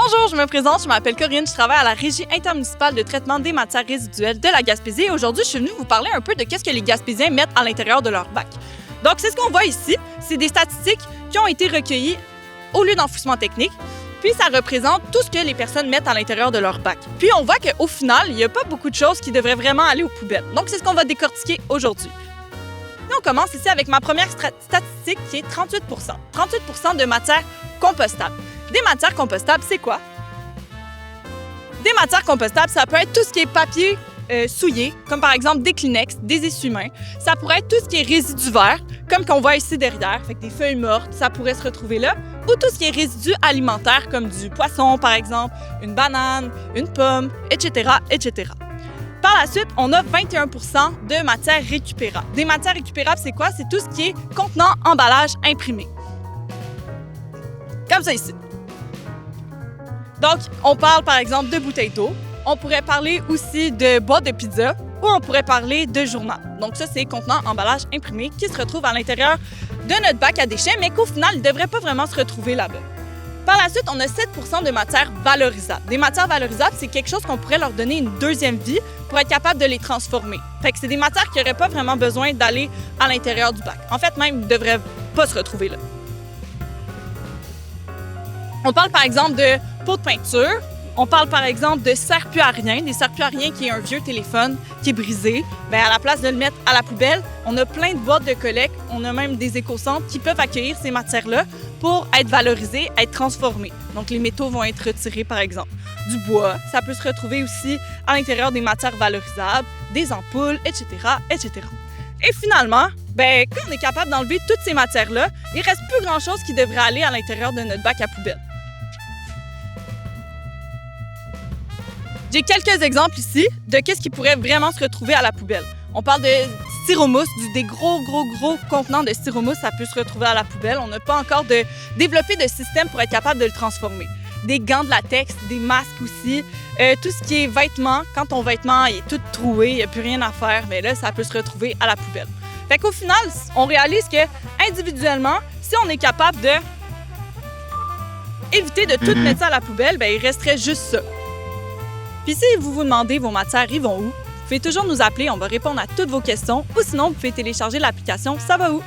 Bonjour, je me présente, je m'appelle Corinne, je travaille à la Régie intermunicipale de traitement des matières résiduelles de la Gaspésie et aujourd'hui, je suis venue vous parler un peu de qu'est-ce que les Gaspésiens mettent à l'intérieur de leur bac. Donc, c'est ce qu'on voit ici, c'est des statistiques qui ont été recueillies au lieu d'enfouissement technique, puis ça représente tout ce que les personnes mettent à l'intérieur de leur bac. Puis on voit qu'au final, il n'y a pas beaucoup de choses qui devraient vraiment aller aux poubelles. Donc, c'est ce qu'on va décortiquer aujourd'hui. Et on commence ici avec ma première statistique qui est 38 38 de matières compostables. Des matières compostables, c'est quoi? Des matières compostables, ça peut être tout ce qui est papier souillé, comme par exemple des Kleenex, des essuie-mains. Ça pourrait être tout ce qui est résidus verts, comme qu'on voit ici derrière, fait que des feuilles mortes, ça pourrait se retrouver là, ou tout ce qui est résidus alimentaires, comme du poisson par exemple, une banane, une pomme, etc., etc. Par la suite, on a 21 de matières récupérables. Des matières récupérables, c'est quoi? C'est tout ce qui est contenant emballage imprimé. Comme ça ici. Donc, on parle par exemple de bouteilles d'eau, on pourrait parler aussi de boîtes de pizza ou on pourrait parler de journal. Donc ça, c'est contenant emballage imprimé qui se retrouve à l'intérieur de notre bac à déchets, mais qu'au final, il ne devrait pas vraiment se retrouver là-bas. Par la suite, on a 7 de matières valorisables. Des matières valorisables, c'est quelque chose qu'on pourrait leur donner une deuxième vie pour être capable de les transformer. Fait que c'est des matières qui n'auraient pas vraiment besoin d'aller à l'intérieur du bac. En fait, même, ils ne devraient pas se retrouver là. On parle par exemple de pots de peinture. On parle par exemple de serre-plus-à-rien, des serre-plus-à-rien qui est un vieux téléphone qui est brisé. Bien, à la place de le mettre à la poubelle, on a plein de boîtes de collecte, on a même des éco-centres qui peuvent accueillir ces matières-là pour être valorisées, être transformées. Donc, les métaux vont être retirés par exemple. Du bois, ça peut se retrouver aussi à l'intérieur des matières valorisables, des ampoules, etc., etc. Et finalement, bien, quand on est capable d'enlever toutes ces matières-là, il ne reste plus grand-chose qui devrait aller à l'intérieur de notre bac à poubelle. J'ai quelques exemples ici de qu'est-ce qui pourrait vraiment se retrouver à la poubelle. On parle de styromousse, des gros contenants de styromousse, ça peut se retrouver à la poubelle. On n'a pas encore développé de système pour être capable de le transformer. Des gants de latex, des masques aussi, tout ce qui est vêtements. Quand ton vêtement il est tout troué, il n'y a plus rien à faire, mais là, ça peut se retrouver à la poubelle. Fait qu'au final, on réalise que individuellement, si on est capable de éviter de tout mettre ça à la poubelle, bien, il resterait juste ça. Puis si vous vous demandez vos matières, ils vont où? Vous pouvez toujours nous appeler, on va répondre à toutes vos questions ou sinon, vous pouvez télécharger l'application Ça va où?